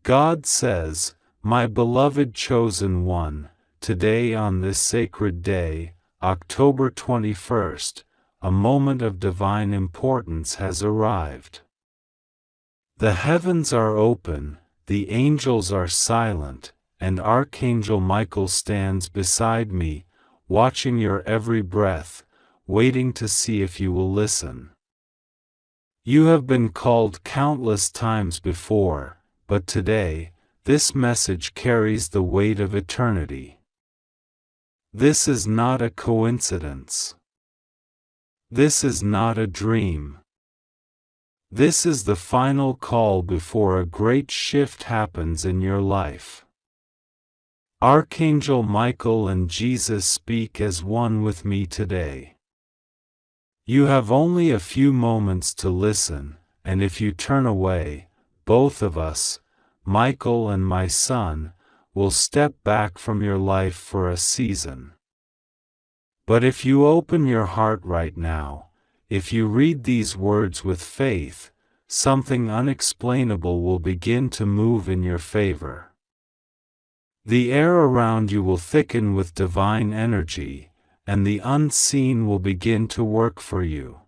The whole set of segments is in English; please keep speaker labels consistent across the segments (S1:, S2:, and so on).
S1: God says, "My beloved chosen one, today on this sacred day, October 21st, a moment of divine importance has arrived. The heavens are open, the angels are silent, and Archangel Michael stands beside me, watching your every breath, waiting to see if you will listen. You have been called countless times before, but today, this message carries the weight of eternity. This is not a coincidence. This is not a dream. This is the final call before a great shift happens in your life. Archangel Michael and Jesus speak as one with me today. You have only a few moments to listen, and if you turn away, both of us, Michael and my son, will step back from your life for a season. But if you open your heart right now, if you read these words with faith, something unexplainable will begin to move in your favor. The air around you will thicken with divine energy, and the unseen will begin to work for you.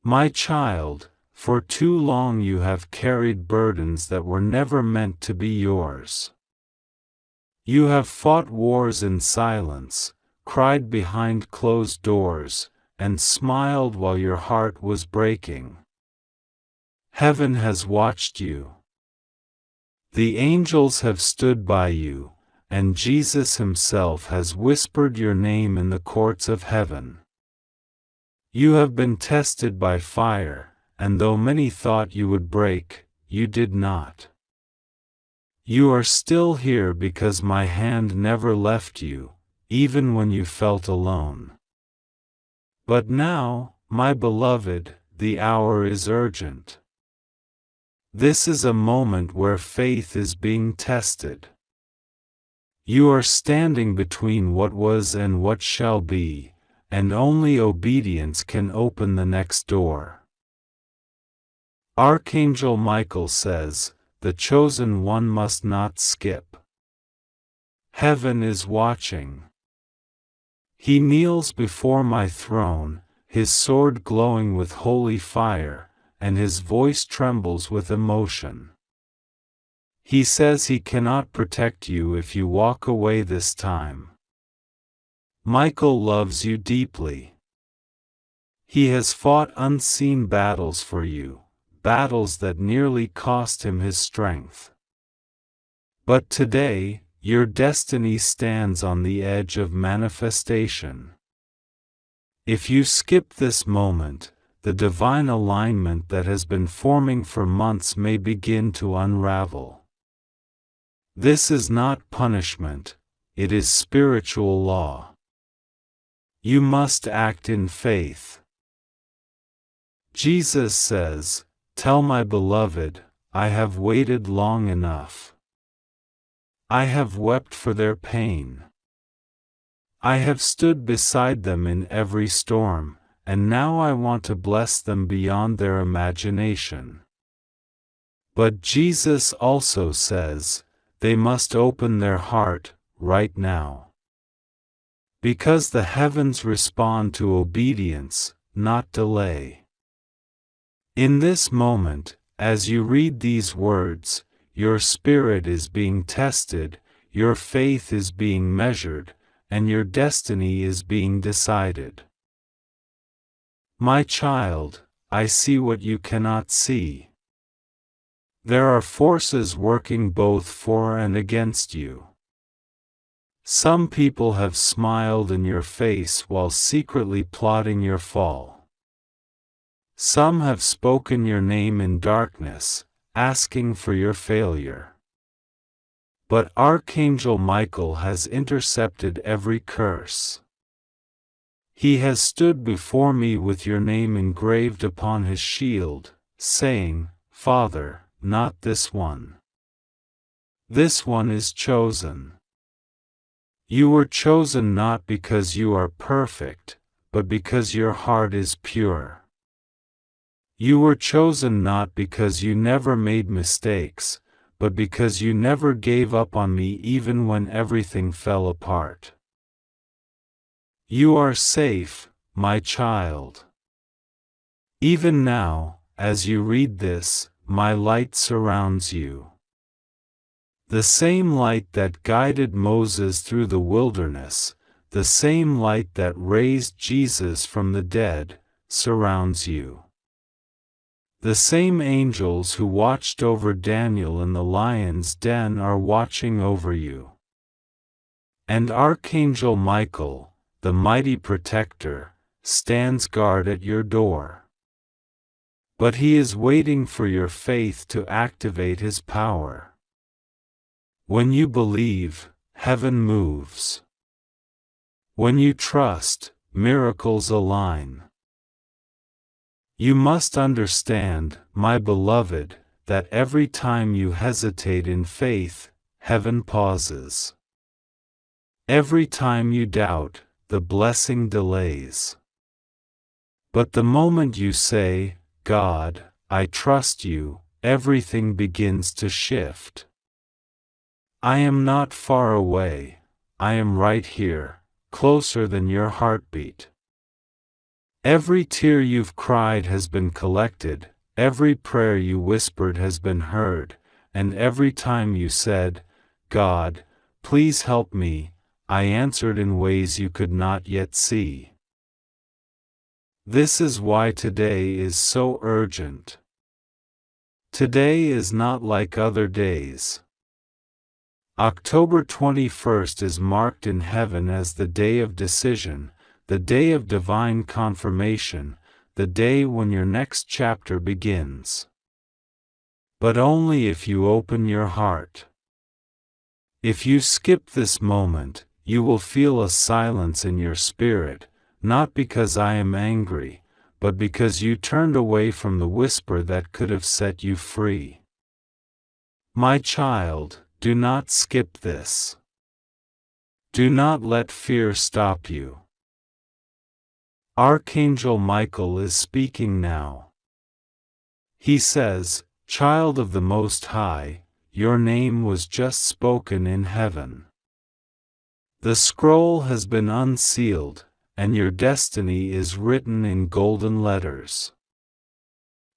S1: My child, for too long you have carried burdens that were never meant to be yours. You have fought wars in silence, cried behind closed doors, and smiled while your heart was breaking. Heaven has watched you. The angels have stood by you, and Jesus himself has whispered your name in the courts of heaven. You have been tested by fire, and though many thought you would break, you did not. You are still here because my hand never left you, even when you felt alone. But now, my beloved, the hour is urgent. This is a moment where faith is being tested. You are standing between what was and what shall be, and only obedience can open the next door. Archangel Michael says, the chosen one must not skip. Heaven is watching. He kneels before my throne, his sword glowing with holy fire, and his voice trembles with emotion. He says he cannot protect you if you walk away this time. Michael loves you deeply. He has fought unseen battles for you, battles that nearly cost him his strength. But today, your destiny stands on the edge of manifestation. If you skip this moment, the divine alignment that has been forming for months may begin to unravel. This is not punishment, it is spiritual law. You must act in faith. Jesus says, "Tell my beloved, I have waited long enough. I have wept for their pain. I have stood beside them in every storm, and now I want to bless them beyond their imagination." But Jesus also says, they must open their heart, right now. Because the heavens respond to obedience, not delay. In this moment, as you read these words, your spirit is being tested, your faith is being measured, and your destiny is being decided. My child, I see what you cannot see. There are forces working both for and against you. Some people have smiled in your face while secretly plotting your fall. Some have spoken your name in darkness, asking for your failure. But Archangel Michael has intercepted every curse. He has stood before me with your name engraved upon his shield, saying, "Father, not this one. This one is chosen." You were chosen not because you are perfect, but because your heart is pure. You were chosen not because you never made mistakes, but because you never gave up on me even when everything fell apart. You are safe, my child. Even now, as you read this, my light surrounds you. The same light that guided Moses through the wilderness, the same light that raised Jesus from the dead, surrounds you. The same angels who watched over Daniel in the lion's den are watching over you. And Archangel Michael, the mighty protector, stands guard at your door. But he is waiting for your faith to activate his power. When you believe, heaven moves. When you trust, miracles align. You must understand, my beloved, that every time you hesitate in faith, heaven pauses. Every time you doubt, the blessing delays. But the moment you say, God, I trust you, everything begins to shift. I am not far away, I am right here, closer than your heartbeat. Every tear you've cried has been collected, every prayer you whispered has been heard, and every time you said, God, please help me, I answered in ways you could not yet see. This is why today is so urgent. Today is not like other days. October 21st is marked in heaven as the day of decision, the day of divine confirmation, the day when your next chapter begins. But only if you open your heart. If you skip this moment, you will feel a silence in your spirit, not because I am angry, but because you turned away from the whisper that could have set you free. My child, do not skip this. Do not let fear stop you. Archangel Michael is speaking now. He says, Child of the Most High, your name was just spoken in heaven. The scroll has been unsealed, and your destiny is written in golden letters.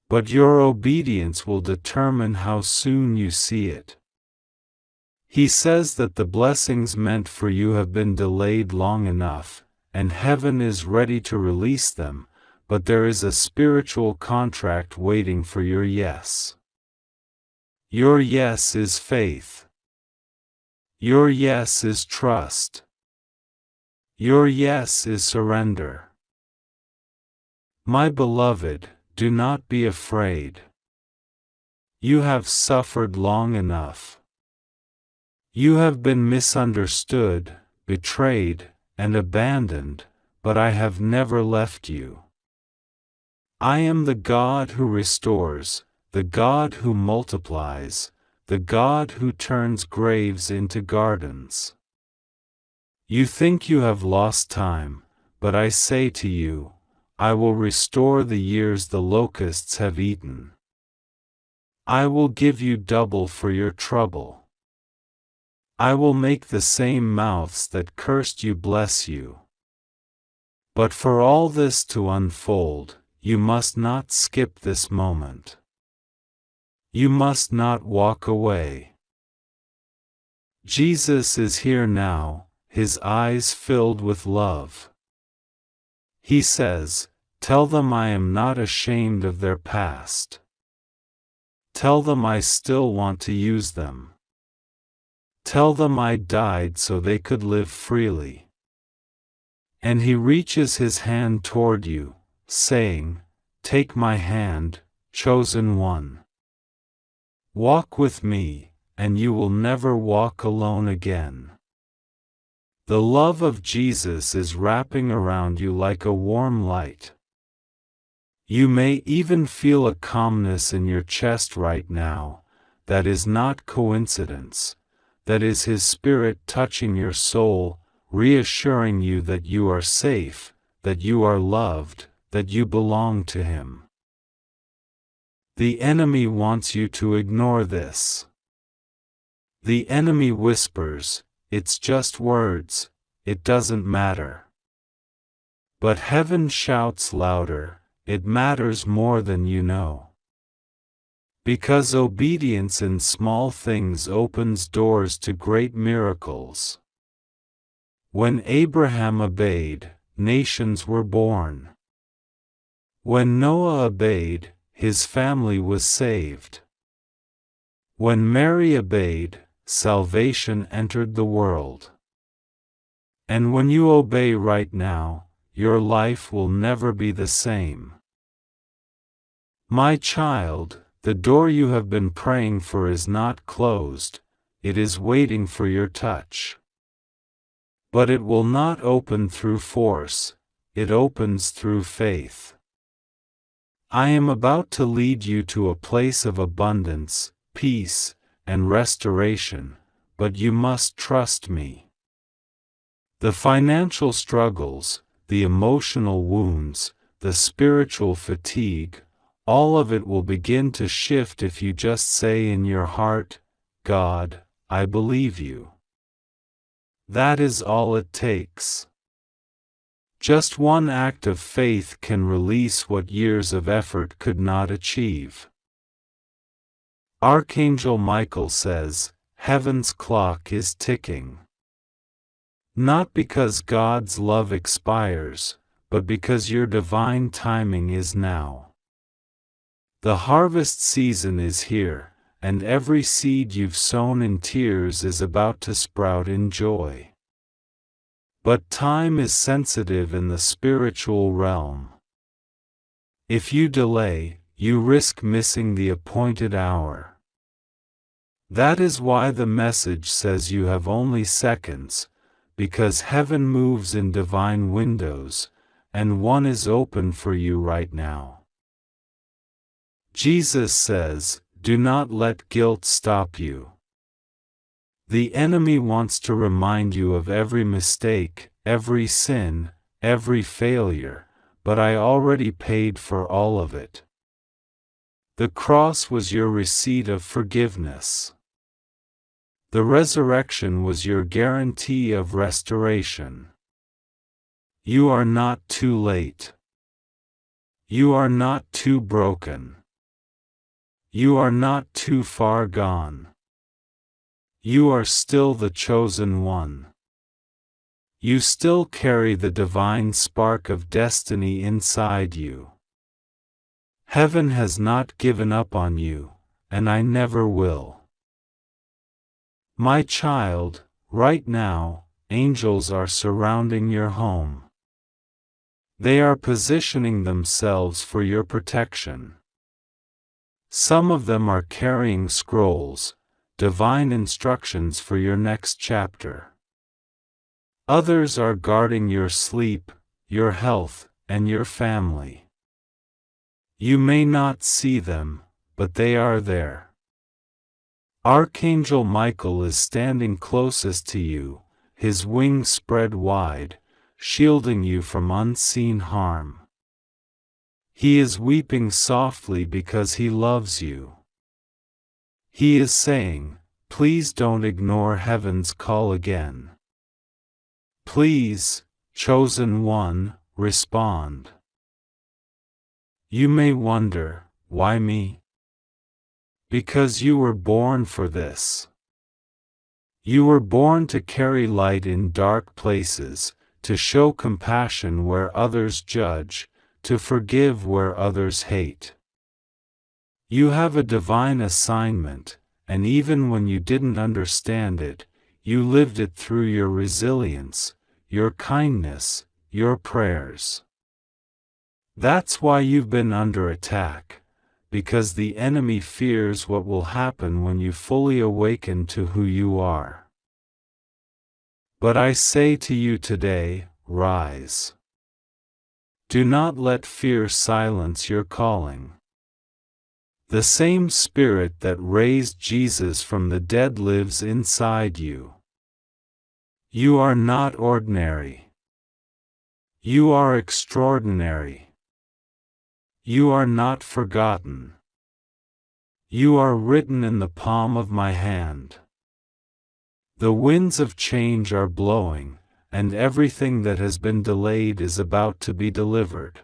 S1: But your obedience will determine how soon you see it. He says that the blessings meant for you have been delayed long enough, and heaven is ready to release them, but there is a spiritual contract waiting for your yes. Your yes is faith. Your yes is trust. Your yes is surrender. My beloved, do not be afraid. You have suffered long enough. You have been misunderstood, betrayed, and abandoned, but I have never left you. I am the God who restores, the God who multiplies, the God who turns graves into gardens. You think you have lost time, but I say to you, I will restore the years the locusts have eaten. I will give you double for your trouble. I will make the same mouths that cursed you bless you. But for all this to unfold, you must not skip this moment. You must not walk away. Jesus is here now, his eyes filled with love. He says, Tell them I am not ashamed of their past. Tell them I still want to use them. Tell them I died so they could live freely. And he reaches his hand toward you, saying, Take my hand, chosen one. Walk with me, and you will never walk alone again. The love of Jesus is wrapping around you like a warm light. You may even feel a calmness in your chest right now. That is not coincidence. That is His Spirit touching your soul, reassuring you that you are safe, that you are loved, that you belong to Him. The enemy wants you to ignore this. The enemy whispers, "It's just words, it doesn't matter." But heaven shouts louder, "It matters more than you know." Because obedience in small things opens doors to great miracles. When Abraham obeyed, nations were born. When Noah obeyed, his family was saved. When Mary obeyed, salvation entered the world. And when you obey right now, your life will never be the same. My child, the door you have been praying for is not closed, it is waiting for your touch. But it will not open through force, it opens through faith. I am about to lead you to a place of abundance, peace, and restoration, but you must trust me. The financial struggles, the emotional wounds, the spiritual fatigue, all of it will begin to shift if you just say in your heart, "God, I believe you." That is all it takes. Just one act of faith can release what years of effort could not achieve. Archangel Micheal says, "Heaven's clock is ticking." Not because God's love expires, but because your divine timing is now. The harvest season is here, and every seed you've sown in tears is about to sprout in joy. But time is sensitive in the spiritual realm. If you delay, you risk missing the appointed hour. That is why the message says you have only seconds, because heaven moves in divine windows, and one is open for you right now. Jesus says, "Do not let guilt stop you." The enemy wants to remind you of every mistake, every sin, every failure, but I already paid for all of it. The cross was your receipt of forgiveness. The resurrection was your guarantee of restoration. You are not too late. You are not too broken. You are not too far gone. You are still the chosen one. You still carry the divine spark of destiny inside you. Heaven has not given up on you, and I never will. My child, right now, angels are surrounding your home. They are positioning themselves for your protection. Some of them are carrying scrolls, divine instructions for your next chapter. Others are guarding your sleep, your health, and your family. You may not see them, but they are there. Archangel Micheal is standing closest to you, his wings spread wide, shielding you from unseen harm. He is weeping softly because he loves you. He is saying, "Please don't ignore heaven's call again. Please, chosen one, respond." You may wonder, why me? Because you were born for this. You were born to carry light in dark places, to show compassion where others judge, to forgive where others hate. You have a divine assignment, and even when you didn't understand it, you lived it through your resilience, your kindness, your prayers. That's why you've been under attack, because the enemy fears what will happen when you fully awaken to who you are. But I say to you today, rise. Do not let fear silence your calling. The same Spirit that raised Jesus from the dead lives inside you. You are not ordinary. You are extraordinary. You are not forgotten. You are written in the palm of my hand. The winds of change are blowing, and everything that has been delayed is about to be delivered.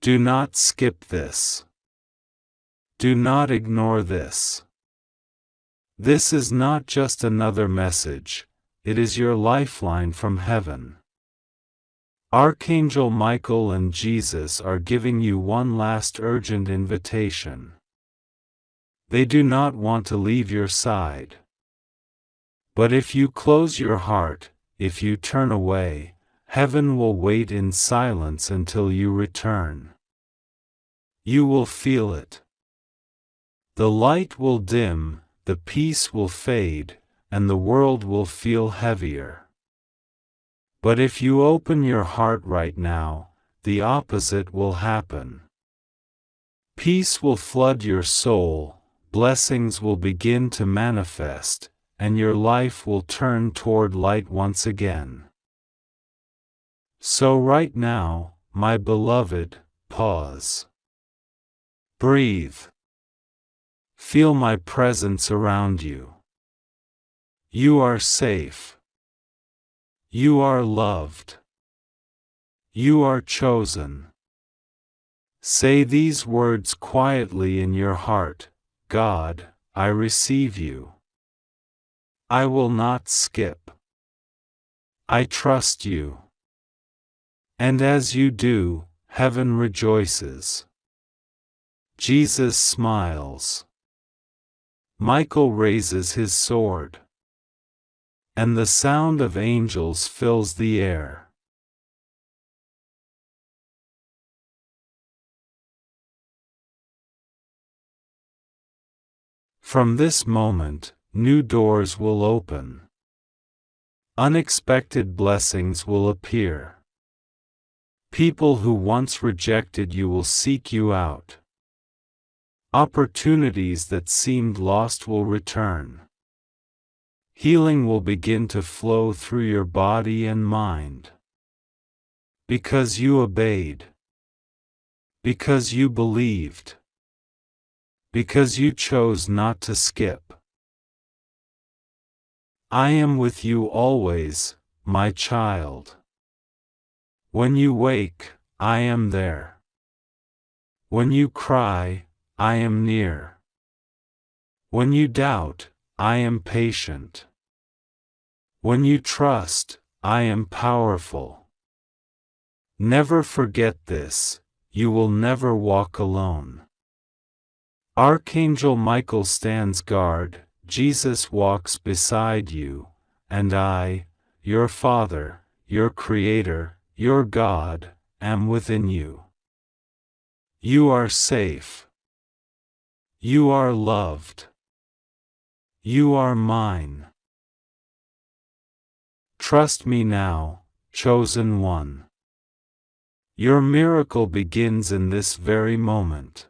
S1: Do not skip this. Do not ignore this. This is not just another message, it is your lifeline from heaven. Archangel Michael and Jesus are giving you one last urgent invitation. They do not want to leave your side. But if you close your heart, if you turn away, heaven will wait in silence until you return. You will feel it. The light will dim, the peace will fade, and the world will feel heavier. But if you open your heart right now, the opposite will happen. Peace will flood your soul, blessings will begin to manifest, and your life will turn toward light once again. So right now, my beloved, pause. Breathe. Feel my presence around you. You are safe. You are loved. You are chosen. Say these words quietly in your heart: God, I receive you. I will not skip. I trust you. And as you do, heaven rejoices. Jesus smiles. Michael raises his sword. And the sound of angels fills the air. From this moment, new doors will open. Unexpected blessings will appear. People who once rejected you will seek you out. Opportunities that seemed lost will return. Healing will begin to flow through your body and mind. Because you obeyed. Because you believed. Because you chose not to skip. I am with you always, my child. When you wake, I am there. When you cry, I am near. When you doubt, I am patient. When you trust, I am powerful. Never forget this, you will never walk alone. Archangel Michael stands guard, Jesus walks beside you, and I, your Father, your Creator, your God, am within you. You are safe. You are loved. You are mine. Trust me now, chosen one. Your miracle begins in this very moment.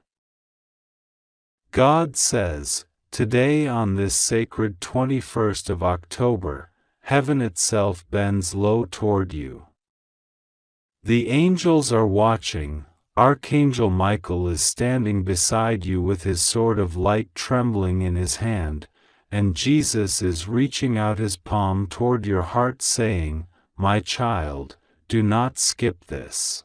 S1: God says, today on this sacred 21st of October, heaven itself bends low toward you. The angels are watching, Archangel Michael is standing beside you with his sword of light trembling in his hand, and Jesus is reaching out his palm toward your heart saying, my child, do not skip this.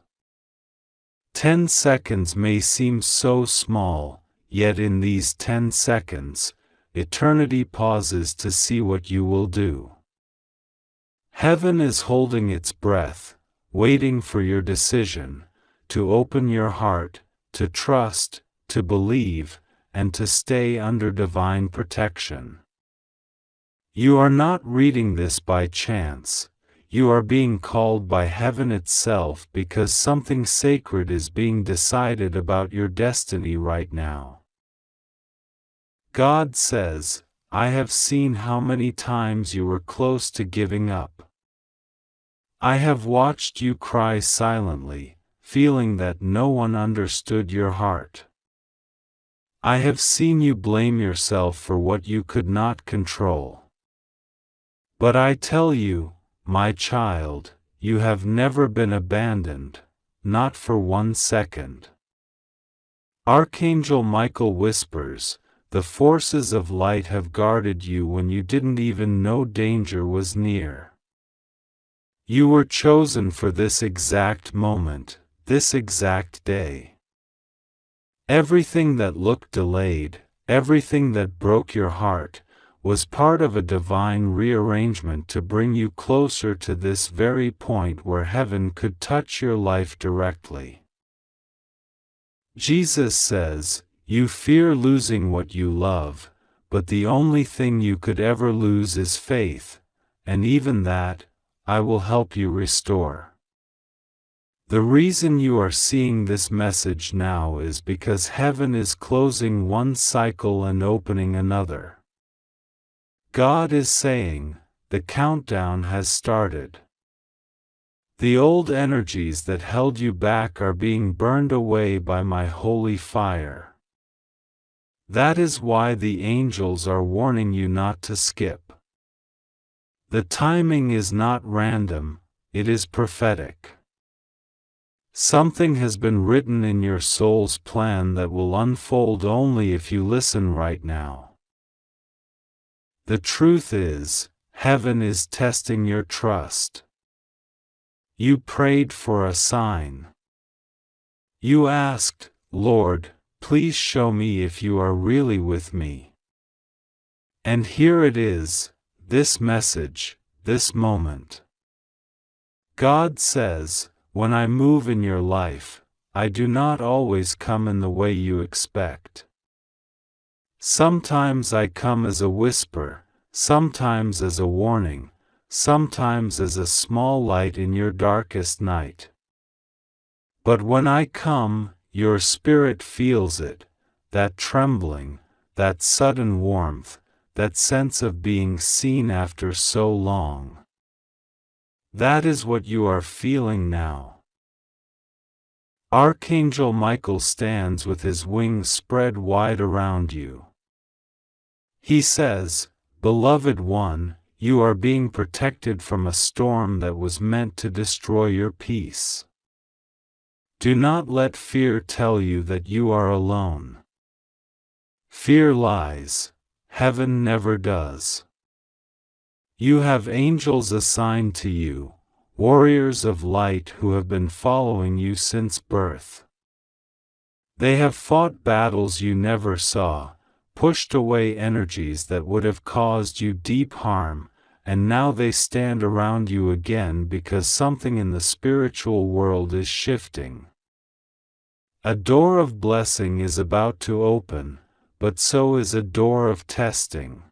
S1: 10 seconds may seem so small, yet in these 10 seconds, eternity pauses to see what you will do. Heaven is holding its breath, waiting for your decision, to open your heart, to trust, to believe, and to stay under divine protection. You are not reading this by chance, you are being called by heaven itself because something sacred is being decided about your destiny right now. God says, I have seen how many times you were close to giving up. I have watched you cry silently, feeling that no one understood your heart. I have seen you blame yourself for what you could not control. But I tell you, my child, you have never been abandoned, not for 1 second. Archangel Michael whispers, the forces of light have guarded you when you didn't even know danger was near. You were chosen for this exact moment, this exact day. Everything that looked delayed, everything that broke your heart, was part of a divine rearrangement to bring you closer to this very point where heaven could touch your life directly. Jesus says, "You fear losing what you love, but the only thing you could ever lose is faith, and even that, I will help you restore." The reason you are seeing this message now is because heaven is closing one cycle and opening another. God is saying, the countdown has started. The old energies that held you back are being burned away by my holy fire. That is why the angels are warning you not to skip. The timing is not random, it is prophetic. Something has been written in your soul's plan that will unfold only if you listen right now. The truth is, heaven is testing your trust. You prayed for a sign. You asked, "Lord, please show me if you are really with me." And here it is, this message, this moment. God says, when I move in your life, I do not always come in the way you expect. Sometimes I come as a whisper, sometimes as a warning, sometimes as a small light in your darkest night. But when I come, your spirit feels it, that trembling, that sudden warmth, that sense of being seen after so long. That is what you are feeling now. Archangel Michael stands with his wings spread wide around you. He says, "Beloved one, you are being protected from a storm that was meant to destroy your peace. Do not let fear tell you that you are alone. Fear lies, heaven never does. You have angels assigned to you, warriors of light who have been following you since birth. They have fought battles you never saw, pushed away energies that would have caused you deep harm, and now they stand around you again because something in the spiritual world is shifting. A door of blessing is about to open, but so is a door of testing.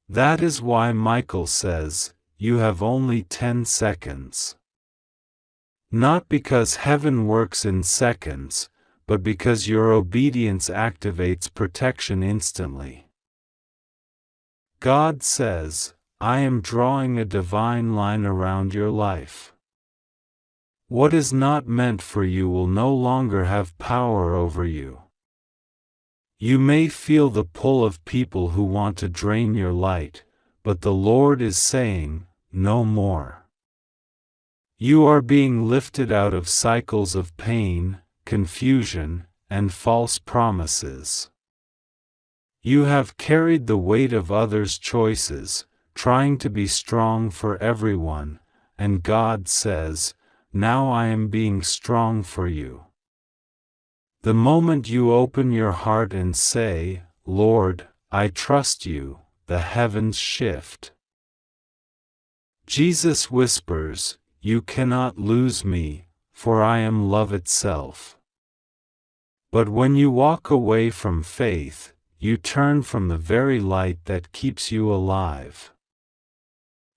S1: That is why Michael says, you have only 10 seconds. Not because heaven works in seconds, but because your obedience activates protection instantly. God says, I am drawing a divine line around your life. What is not meant for you will no longer have power over you. You may feel the pull of people who want to drain your light, but the Lord is saying, no more. You are being lifted out of cycles of pain, confusion, and false promises. You have carried the weight of others' choices, trying to be strong for everyone, and God says, now I am being strong for you. The moment you open your heart and say, Lord, I trust you, the heavens shift. Jesus whispers, you cannot lose me, for I am love itself. But when you walk away from faith, you turn from the very light that keeps you alive.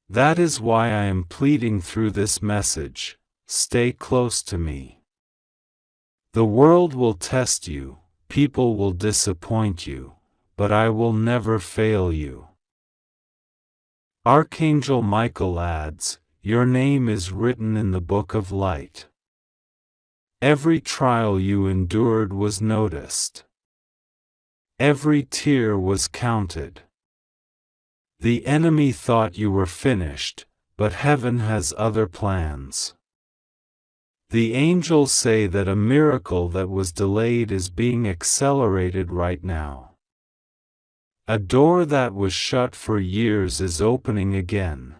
S1: That is why I am pleading through this message, stay close to me. The world will test you, people will disappoint you, but I will never fail you. Archangel Michael adds, your name is written in the book of light. Every trial you endured was noticed. Every tear was counted. The enemy thought you were finished, but heaven has other plans. The angels say that a miracle that was delayed is being accelerated right now. A door that was shut for years is opening again.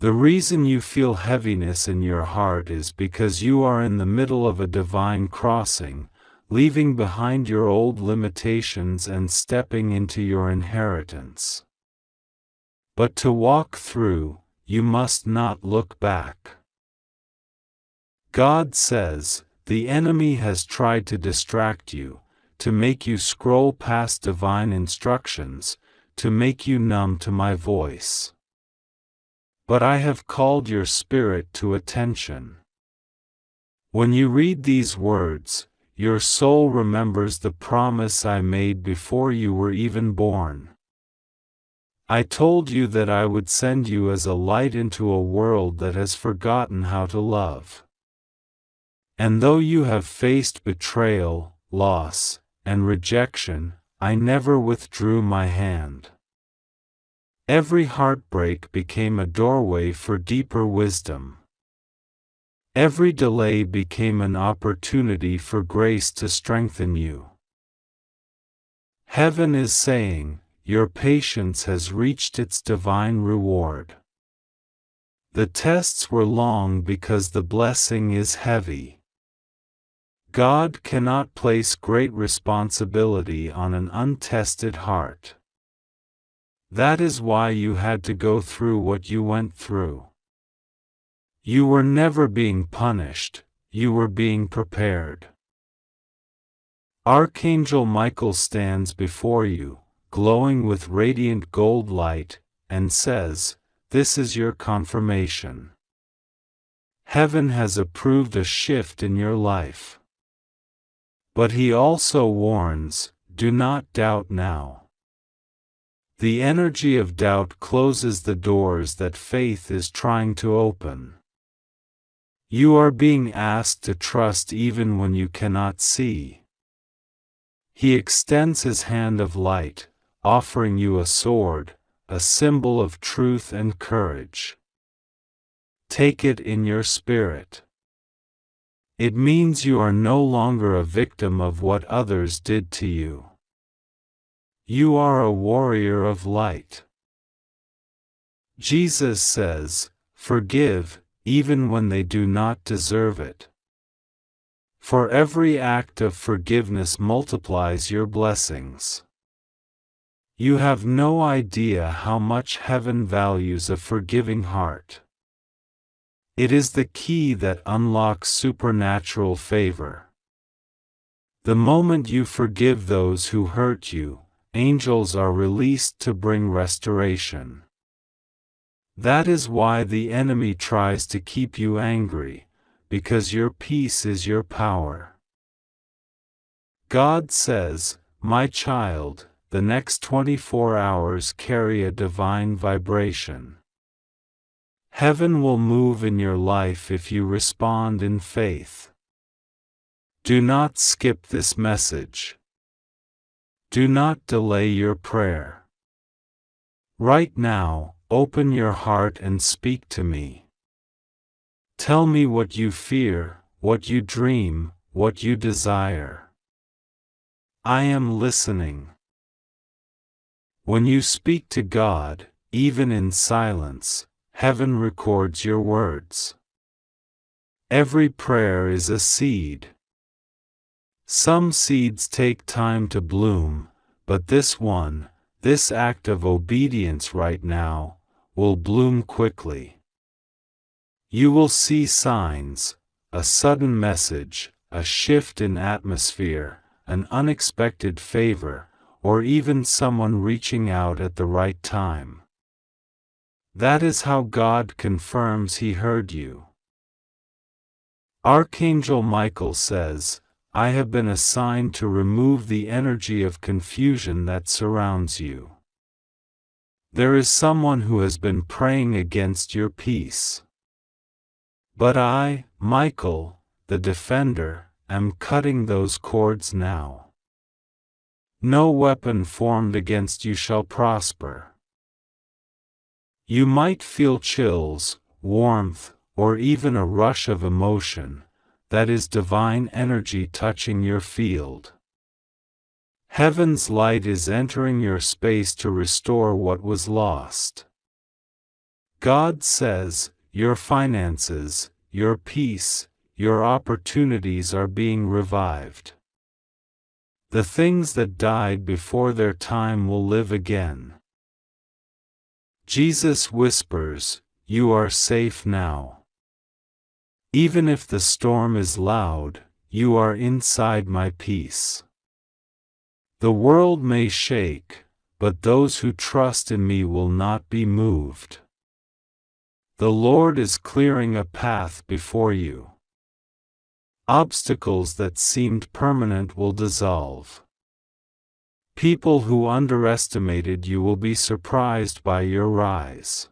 S1: The reason you feel heaviness in your heart is because you are in the middle of a divine crossing, leaving behind your old limitations and stepping into your inheritance. But to walk through, you must not look back. God says, the enemy has tried to distract you, to make you scroll past divine instructions, to make you numb to my voice. But I have called your spirit to attention. When you read these words, your soul remembers the promise I made before you were even born. I told you that I would send you as a light into a world that has forgotten how to love. And though you have faced betrayal, loss, and rejection, I never withdrew my hand. Every heartbreak became a doorway for deeper wisdom. Every delay became an opportunity for grace to strengthen you. Heaven is saying, your patience has reached its divine reward. The tests were long because the blessing is heavy. God cannot place great responsibility on an untested heart. That is why you had to go through what you went through. You were never being punished, you were being prepared. Archangel Michael stands before you, glowing with radiant gold light, and says, "This is your confirmation. Heaven has approved a shift in your life." But he also warns, do not doubt now. The energy of doubt closes the doors that faith is trying to open. You are being asked to trust even when you cannot see. He extends his hand of light, offering you a sword, a symbol of truth and courage. Take it in your spirit. It means you are no longer a victim of what others did to you. You are a warrior of light. Jesus says, forgive, even when they do not deserve it. For every act of forgiveness multiplies your blessings. You have no idea how much heaven values a forgiving heart. It is the key that unlocks supernatural favor. The moment you forgive those who hurt you, angels are released to bring restoration. That is why the enemy tries to keep you angry, because your peace is your power. God says, my child, the next 24 hours carry a divine vibration. Heaven will move in your life if you respond in faith. Do not skip this message. Do not delay your prayer. Right now, open your heart and speak to me. Tell me what you fear, what you dream, what you desire. I am listening. When you speak to God, even in silence, heaven records your words. Every prayer is a seed. Some seeds take time to bloom, but this one, this act of obedience right now, will bloom quickly. You will see signs, a sudden message, a shift in atmosphere, an unexpected favor, or even someone reaching out at the right time. That is how God confirms He heard you. Archangel Michael says, I have been assigned to remove the energy of confusion that surrounds you. There is someone who has been praying against your peace. But I, Michael, the defender, am cutting those cords now. No weapon formed against you shall prosper. You might feel chills, warmth, or even a rush of emotion. That is divine energy touching your field. Heaven's light is entering your space to restore what was lost. God says, your finances, your peace, your opportunities are being revived. The things that died before their time will live again. Jesus whispers, you are safe now. Even if the storm is loud, you are inside my peace. The world may shake, but those who trust in me will not be moved. The Lord is clearing a path before you. Obstacles that seemed permanent will dissolve. People who underestimated you will be surprised by your rise.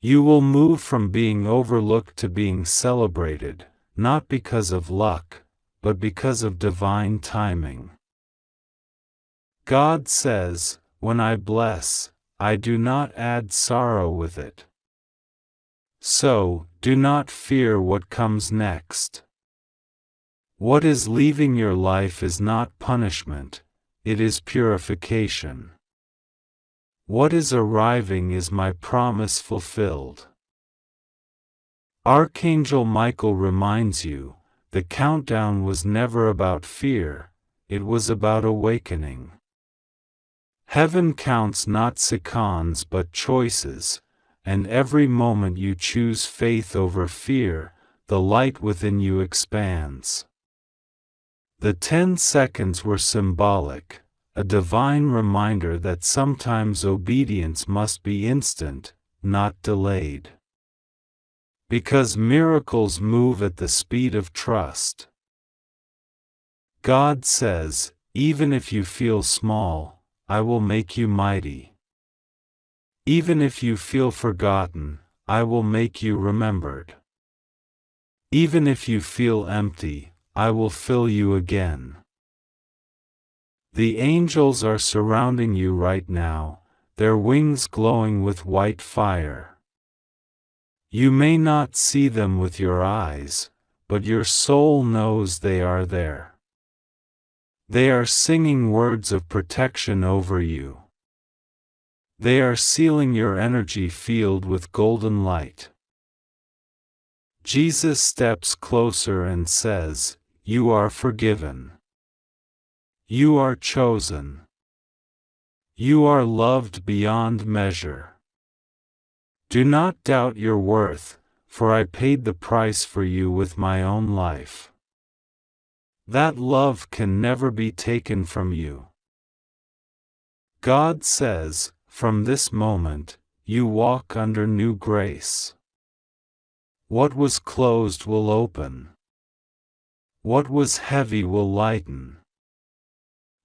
S1: You will move from being overlooked to being celebrated, not because of luck, but because of divine timing. God says, when I bless, I do not add sorrow with it. So, do not fear what comes next. What is leaving your life is not punishment, it is purification. What is arriving is my promise fulfilled. Archangel Michael reminds you, the countdown was never about fear, it was about awakening. Heaven counts not seconds but choices, and every moment you choose faith over fear, the light within you expands. The 10 seconds were symbolic, a divine reminder that sometimes obedience must be instant, not delayed. Because miracles move at the speed of trust. God says, even if you feel small, I will make you mighty. Even if you feel forgotten, I will make you remembered. Even if you feel empty, I will fill you again. The angels are surrounding you right now, their wings glowing with white fire. You may not see them with your eyes, but your soul knows they are there. They are singing words of protection over you. They are sealing your energy field with golden light. Jesus steps closer and says, you are forgiven. You are chosen. You are loved beyond measure. Do not doubt your worth, for I paid the price for you with my own life. That love can never be taken from you. God says, from this moment, you walk under new grace. What was closed will open. What was heavy will lighten.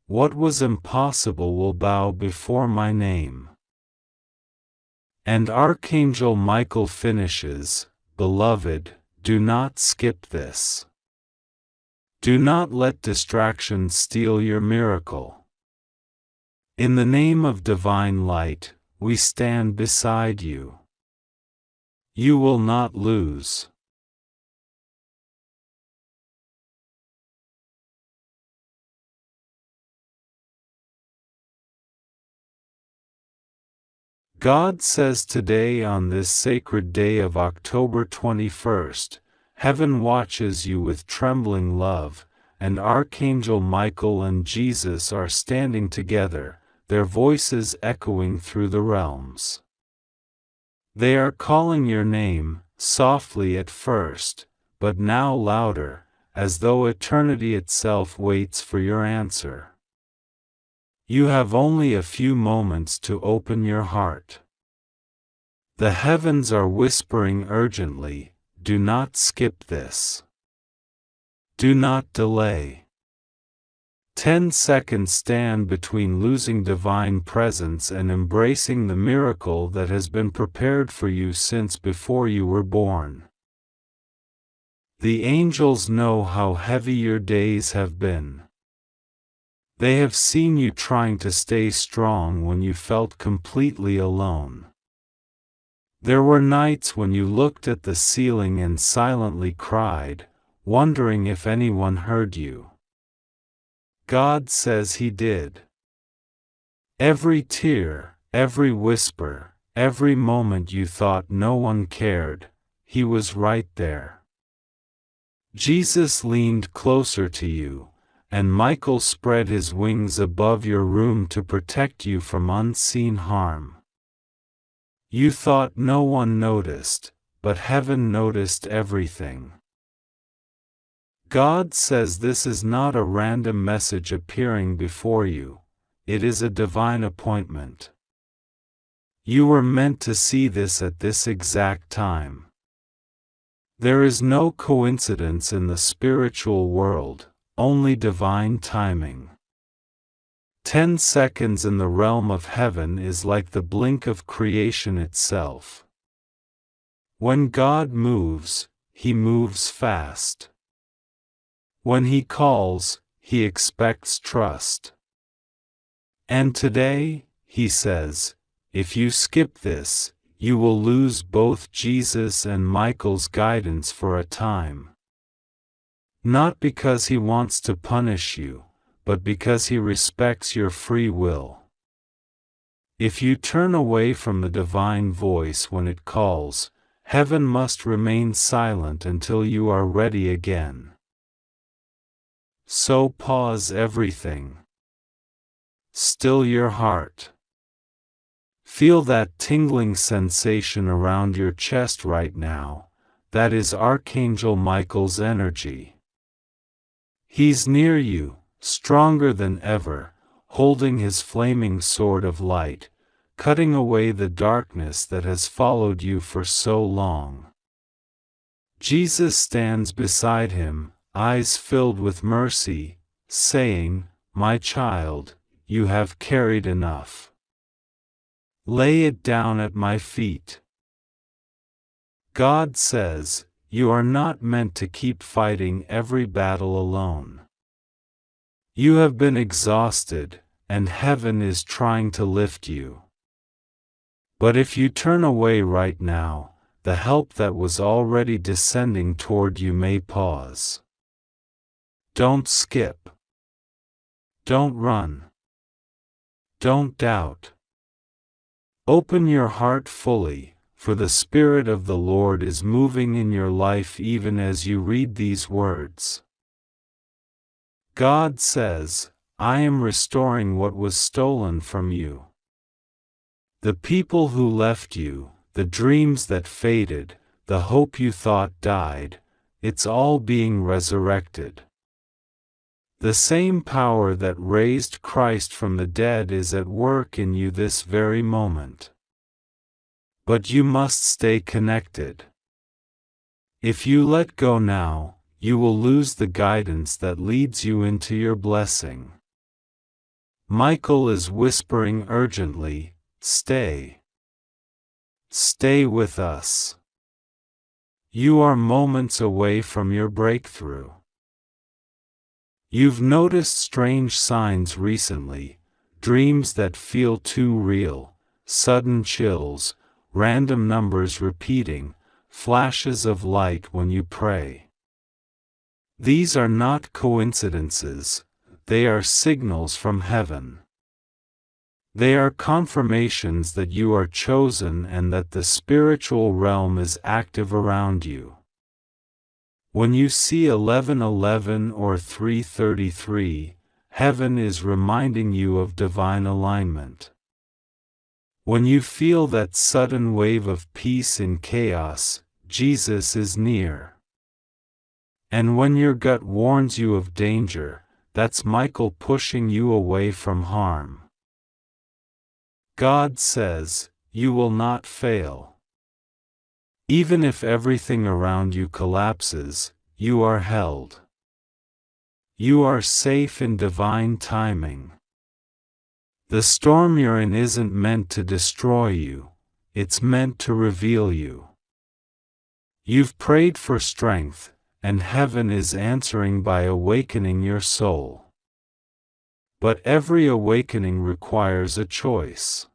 S1: What was impossible will bow before my name. And Archangel Michael finishes, beloved, do not skip this. Do not let distractions steal your miracle. In the name of divine light, we stand beside you. You will not lose. God says today on this sacred day of October 21st, heaven watches you with trembling love, and Archangel Michael and Jesus are standing together, their voices echoing through the realms. They are calling your name, softly at first, but now louder, as though eternity itself waits for your answer. You have only a few moments to open your heart. The heavens are whispering urgently, do not skip this. Do not delay. 10 seconds stand between losing divine presence and embracing the miracle that has been prepared for you since before you were born. The angels know how heavy your days have been. They have seen you trying to stay strong when you felt completely alone. There were nights when you looked at the ceiling and silently cried, wondering if anyone heard you. God says He did. Every tear, every whisper, every moment you thought no one cared, He was right there. Jesus leaned closer to you, and Michael spread his wings above your room to protect you from unseen harm. You thought no one noticed, but heaven noticed everything. God says this is not a random message appearing before you, it is a divine appointment. You were meant to see this at this exact time. There is no coincidence in the spiritual world, only divine timing. 10 seconds in the realm of heaven is like the blink of creation itself. When God moves, He moves fast. When He calls, He expects trust. And today, He says, if you skip this, you will lose both Jesus and Michael's guidance for a time. Not because He wants to punish you, but because He respects your free will. If you turn away from the divine voice when it calls, heaven must remain silent until you are ready again. So pause everything. Still your heart. Feel that tingling sensation around your chest right now. That is Archangel Michael's energy. He's near you, stronger than ever, holding his flaming sword of light, cutting away the darkness that has followed you for so long. Jesus stands beside him, eyes filled with mercy, saying, "My child, you have carried enough. Lay it down at my feet." God says, you are not meant to keep fighting every battle alone. You have been exhausted, and heaven is trying to lift you. But if you turn away right now, the help that was already descending toward you may pause. Don't skip. Don't run. Don't doubt. Open your heart fully, for the Spirit of the Lord is moving in your life even as you read these words. God says, I am restoring what was stolen from you. The people who left you, the dreams that faded, the hope you thought died, it's all being resurrected. The same power that raised Christ from the dead is at work in you this very moment. But you must stay connected. If you let go now, you will lose the guidance that leads you into your blessing. Michael is whispering urgently, stay. Stay with us. You are moments away from your breakthrough. You've noticed strange signs recently, dreams that feel too real, sudden chills, random numbers repeating, flashes of light when you pray. These are not coincidences, they are signals from heaven. They are confirmations that you are chosen and that the spiritual realm is active around you. When you see 11:11 or 3:33, heaven is reminding you of divine alignment. When you feel that sudden wave of peace in chaos, Jesus is near. And when your gut warns you of danger, that's Michael pushing you away from harm. God says, you will not fail. Even if everything around you collapses, you are held. You are safe in divine timing. The storm you're in isn't meant to destroy you, it's meant to reveal you. You've prayed for strength, and heaven is answering by awakening your soul. But every awakening requires a choice.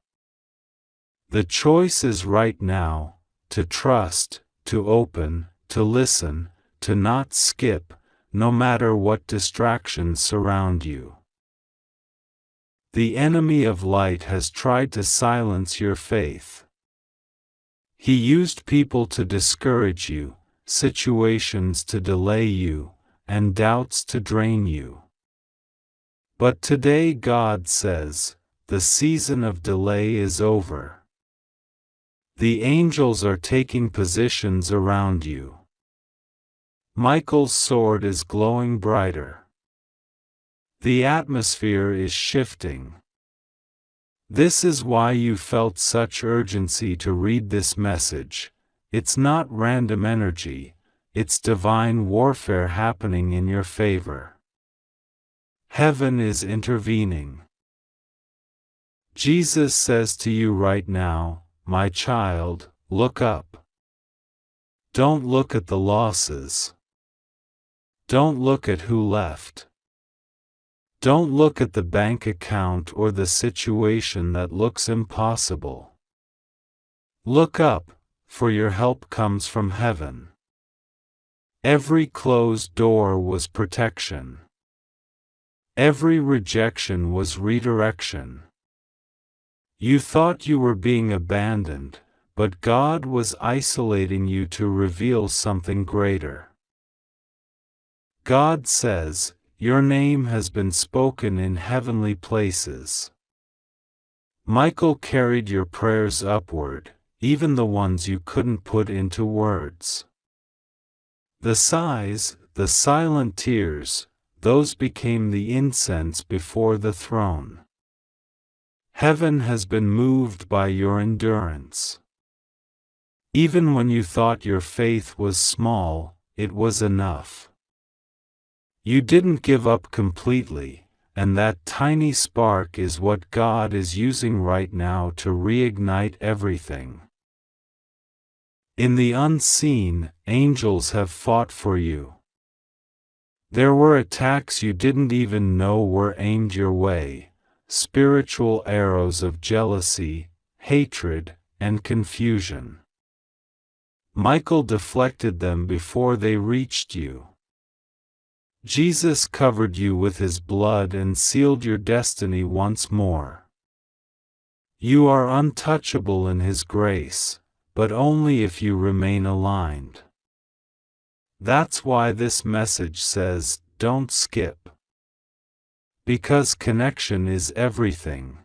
S1: The choice is right now, to trust, to open, to listen, to not skip, no matter what distractions surround you. The enemy of light has tried to silence your faith. He used people to discourage you, situations to delay you, and doubts to drain you. But today God says, the season of delay is over. The angels are taking positions around you. Michael's sword is glowing brighter. The atmosphere is shifting. This is why you felt such urgency to read this message. It's not random energy, it's divine warfare happening in your favor. Heaven is intervening. Jesus says to you right now, my child, look up. Don't look at the losses. Don't look at who left. Don't look at the bank account or the situation that looks impossible. Look up, for your help comes from heaven. Every closed door was protection. Every rejection was redirection. You thought you were being abandoned, but God was isolating you to reveal something greater. God says, your name has been spoken in heavenly places. Michael carried your prayers upward, even the ones you couldn't put into words. The sighs, the silent tears, those became the incense before the throne. Heaven has been moved by your endurance. Even when you thought your faith was small, it was enough. You didn't give up completely, and that tiny spark is what God is using right now to reignite everything. In the unseen, angels have fought for you. There were attacks you didn't even know were aimed your way, spiritual arrows of jealousy, hatred, and confusion. Michael deflected them before they reached you. Jesus covered you with his blood and sealed your destiny once more. You are untouchable in his grace, but only if you remain aligned. That's why this message says, don't skip. Because connection is everything.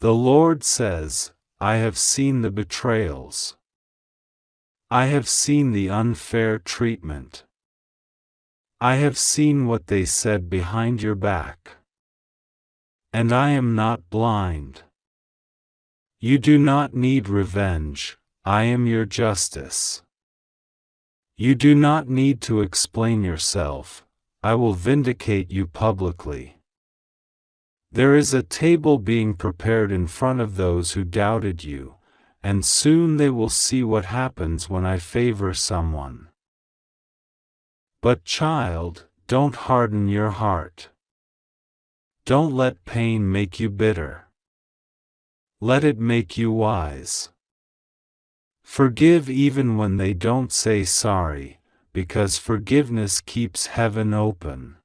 S1: The Lord says, I have seen the betrayals. I have seen the unfair treatment. I have seen what they said behind your back. And I am not blind. You do not need revenge, I am your justice. You do not need to explain yourself, I will vindicate you publicly. There is a table being prepared in front of those who doubted you, and soon they will see what happens when I favor someone. But child, don't harden your heart. Don't let pain make you bitter. Let it make you wise. Forgive even when they don't say sorry, because forgiveness keeps heaven open.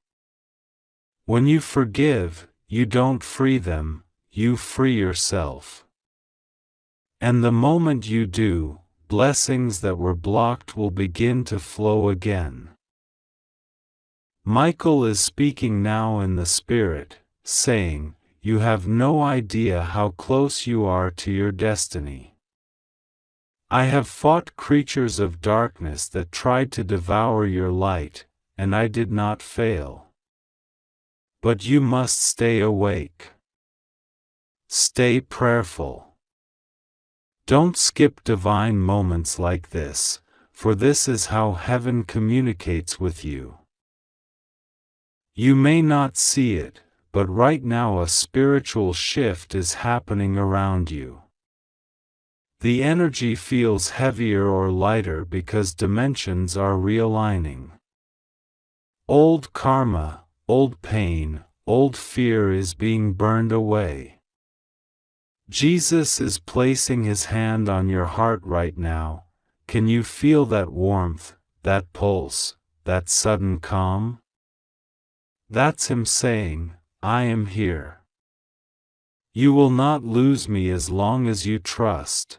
S1: When you forgive, you don't free them, you free yourself. And the moment you do, blessings that were blocked will begin to flow again. Michael is speaking now in the Spirit, saying, you have no idea how close you are to your destiny. I have fought creatures of darkness that tried to devour your light, and I did not fail. But you must stay awake. Stay prayerful. Don't skip divine moments like this, for this is how heaven communicates with you. You may not see it, but right now a spiritual shift is happening around you. The energy feels heavier or lighter because dimensions are realigning. Old karma, old pain, old fear is being burned away. Jesus is placing his hand on your heart right now. Can you feel that warmth, that pulse, that sudden calm? That's Him saying, I am here. You will not lose me as long as you trust.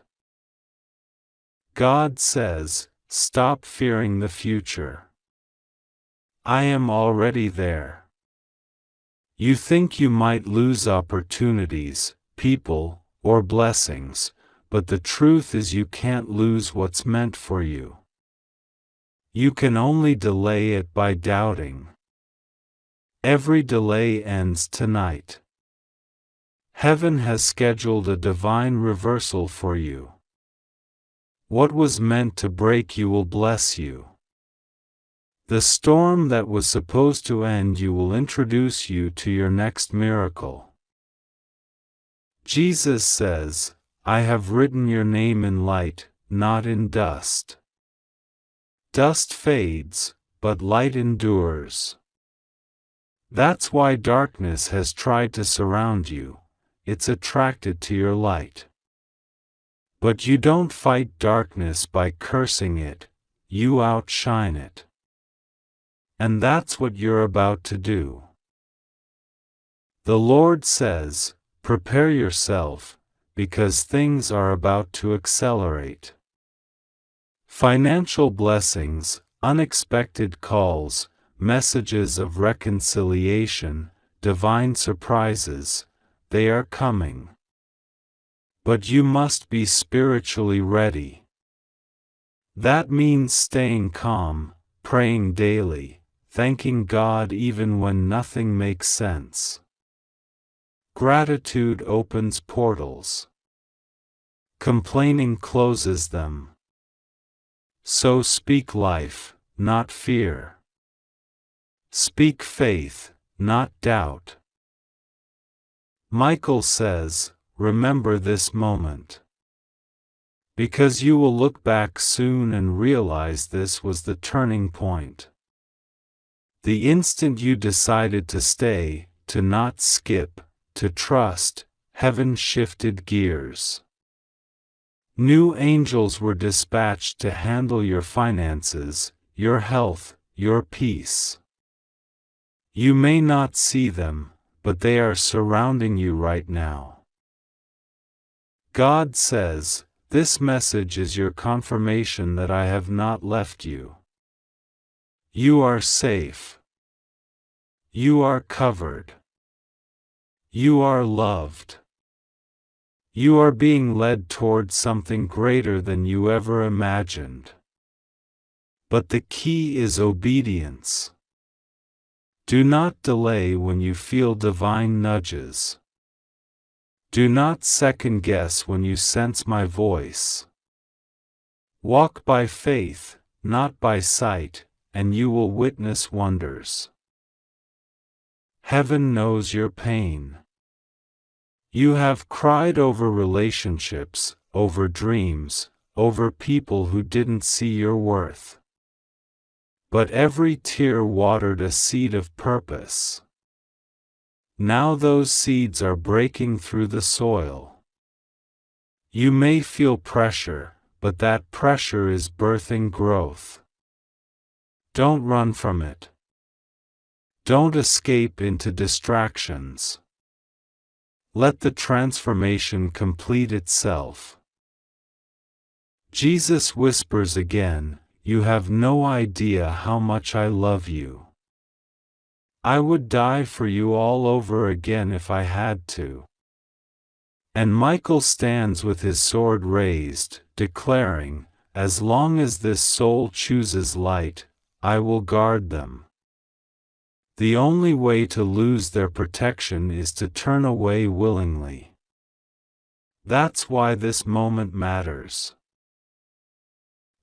S1: God says, stop fearing the future. I am already there. You think you might lose opportunities, people, or blessings, but the truth is you can't lose what's meant for you. You can only delay it by doubting. Every delay ends tonight. Heaven has scheduled a divine reversal for you. What was meant to break you will bless you. The storm that was supposed to end you will introduce you to your next miracle. Jesus says, I have written your name in light, not in dust. Dust fades, but light endures. That's why darkness has tried to surround you. It's attracted to your light. But you don't fight darkness by cursing it, you outshine it. And that's what you're about to do. The Lord says, prepare yourself, because things are about to accelerate. Financial blessings, unexpected calls, messages of reconciliation, divine surprises, they are coming. But you must be spiritually ready. That means staying calm, praying daily, thanking God even when nothing makes sense. Gratitude opens portals. Complaining closes them. So speak life, not fear. Speak faith, not doubt. Micheal says, remember this moment. Because you will look back soon and realize this was the turning point. The instant you decided to stay, to not skip, to trust, heaven shifted gears. New angels were dispatched to handle your finances, your health, your peace. You may not see them, but they are surrounding you right now. God says, this message is your confirmation that I have not left you. You are safe. You are covered. You are loved. You are being led toward something greater than you ever imagined. But the key is obedience. Do not delay when you feel divine nudges. Do not second guess when you sense my voice. Walk by faith, not by sight, and you will witness wonders. Heaven knows your pain. You have cried over relationships, over dreams, over people who didn't see your worth. But every tear watered a seed of purpose. Now those seeds are breaking through the soil. You may feel pressure, but that pressure is birthing growth. Don't run from it. Don't escape into distractions. Let the transformation complete itself. Jesus whispers again, you have no idea how much I love you. I would die for you all over again if I had to. And Micheal stands with his sword raised, declaring, as long as this soul chooses light, I will guard them. The only way to lose their protection is to turn away willingly. That's why this moment matters.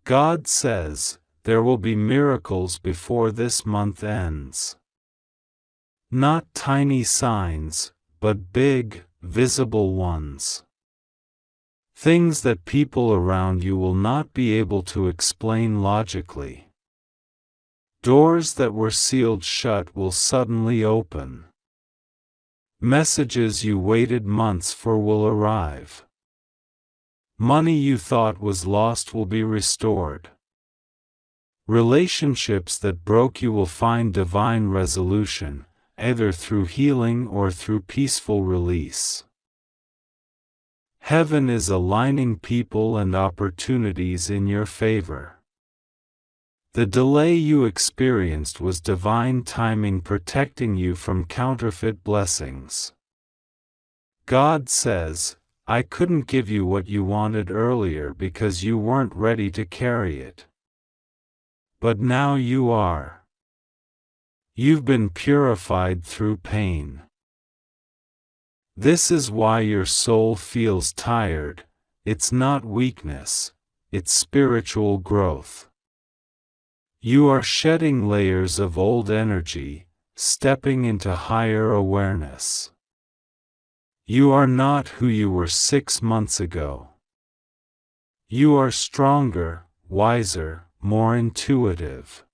S1: God says, there will be miracles before this month ends. Not tiny signs, but big, visible ones. Things that people around you will not be able to explain logically. Doors that were sealed shut will suddenly open. Messages you waited months for will arrive. Money you thought was lost will be restored. Relationships that broke you will find divine resolution, either through healing or through peaceful release. Heaven is aligning people and opportunities in your favor. The delay you experienced was divine timing protecting you from counterfeit blessings. God says, I couldn't give you what you wanted earlier because you weren't ready to carry it. But now you are. You've been purified through pain. This is why your soul feels tired. It's not weakness, it's spiritual growth. You are shedding layers of old energy, stepping into higher awareness. You are not who you were 6 months ago. You are stronger, wiser, more intuitive.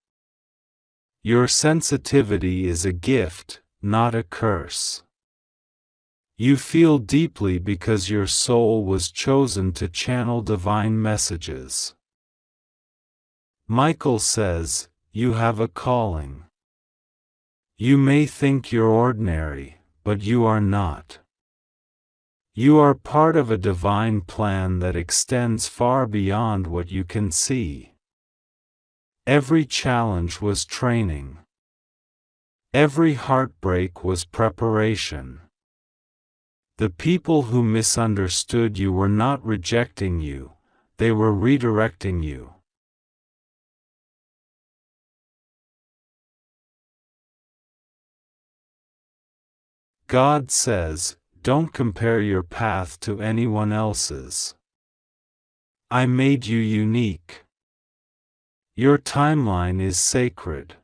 S1: Your sensitivity is a gift, not a curse. You feel deeply because your soul was chosen to channel divine messages. Michael says, you have a calling. You may think you're ordinary, but you are not. You are part of a divine plan that extends far beyond what you can see. Every challenge was training. Every heartbreak was preparation. The people who misunderstood you were not rejecting you, they were redirecting you. God says, don't compare your path to anyone else's. I made you unique. Your timeline is sacred.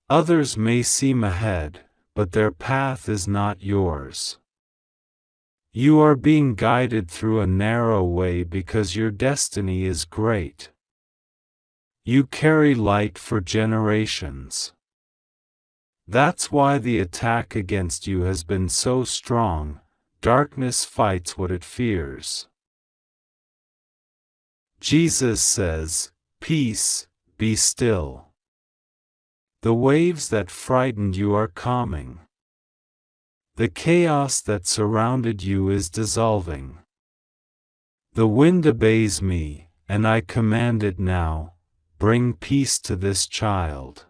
S1: Others may seem ahead, but their path is not yours. You are being guided through a narrow way because your destiny is great. You carry light for generations. That's why the attack against you has been so strong. Darkness fights what it fears. Jesus says, peace, be still. The waves that frightened you are calming. The chaos that surrounded you is dissolving. The wind obeys me, and I command it now, bring peace to this child.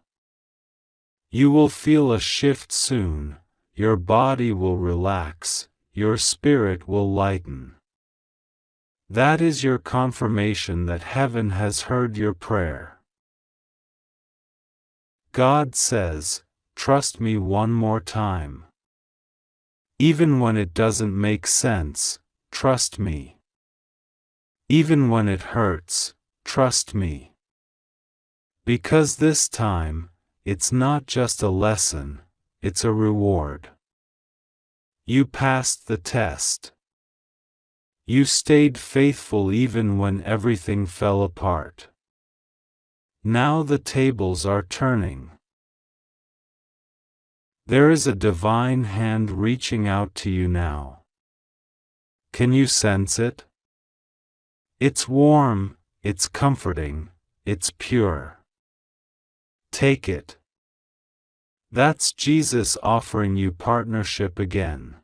S1: You will feel a shift soon, your body will relax, your spirit will lighten. That is your confirmation that heaven has heard your prayer. God says, trust me one more time. Even when it doesn't make sense, trust me. Even when it hurts, trust me. Because this time, it's not just a lesson, it's a reward. You passed the test. You stayed faithful even when everything fell apart. Now the tables are turning. There is a divine hand reaching out to you now. Can you sense it? It's warm, it's comforting, it's pure. Take it. That's Jesus offering you partnership again.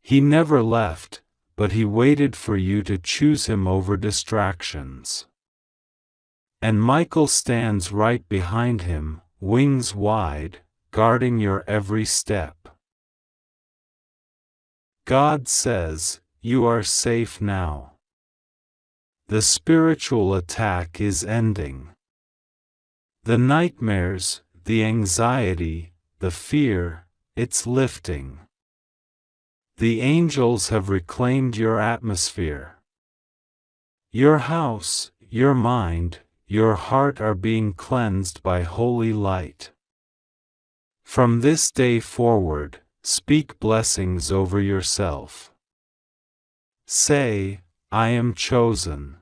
S1: He never left, but he waited for you to choose him over distractions. And Michael stands right behind him, wings wide, guarding your every step. God says, you are safe now. The spiritual attack is ending. The nightmares, the anxiety, the fear, it's lifting. The angels have reclaimed your atmosphere. Your house, your mind, your heart are being cleansed by holy light. From this day forward, speak blessings over yourself. Say, I am chosen.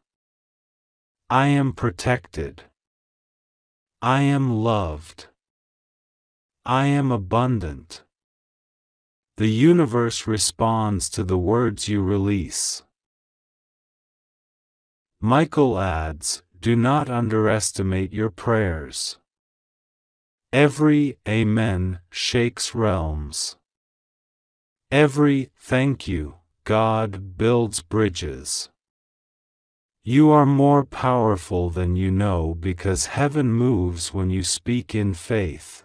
S1: I am protected. I am loved. I am abundant. The universe responds to the words you release. Michael adds, do not underestimate your prayers. Every Amen shakes realms. Every thank you, God, builds bridges. You are more powerful than you know because heaven moves when you speak in faith.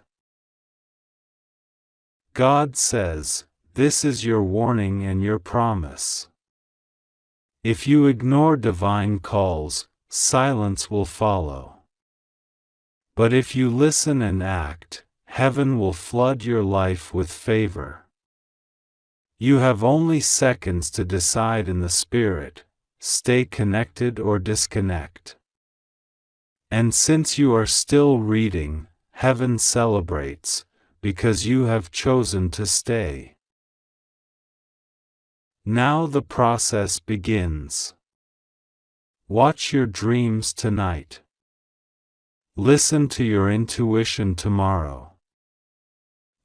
S1: God says, this is your warning and your promise. If you ignore divine calls, silence will follow. But if you listen and act, heaven will flood your life with favor. You have only seconds to decide in the Spirit, stay connected or disconnect. And since you are still reading, heaven celebrates, because you have chosen to stay. Now the process begins. Watch your dreams tonight. Listen to your intuition tomorrow.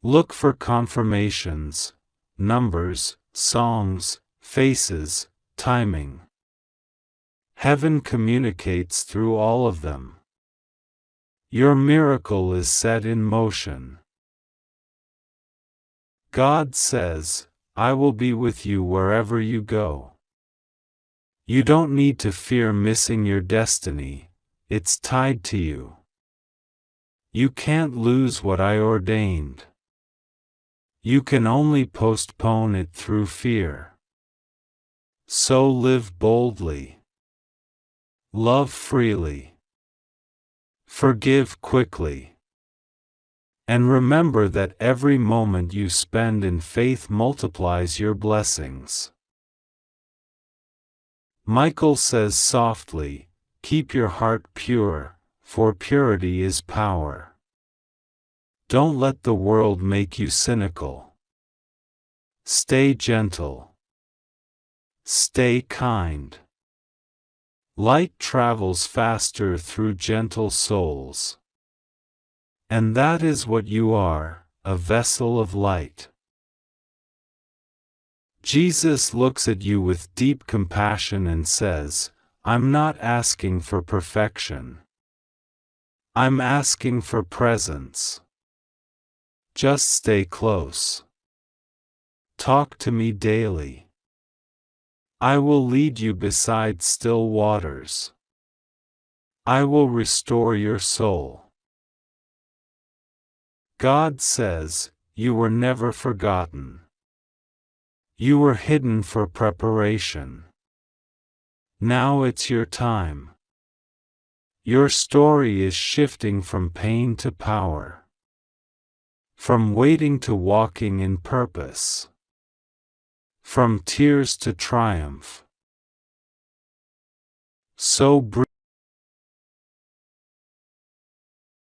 S1: Look for confirmations, numbers, songs, faces, timing. Heaven communicates through all of them. Your miracle is set in motion. God says, I will be with you wherever you go. You don't need to fear missing your destiny, it's tied to you. You can't lose what I ordained. You can only postpone it through fear. So live boldly. Love freely. Forgive quickly. And remember that every moment you spend in faith multiplies your blessings. Michael says softly, keep your heart pure, for purity is power. Don't let the world make you cynical. Stay gentle. Stay kind. Light travels faster through gentle souls. And that is what you are, a vessel of light. Jesus looks at you with deep compassion and says, I'm not asking for perfection. I'm asking for presence. Just stay close. Talk to me daily. I will lead you beside still waters. I will restore your soul. God says, you were never forgotten. You were hidden for preparation. Now it's your time. Your story is shifting from pain to power. From waiting to walking in purpose. From tears to triumph. So breathe.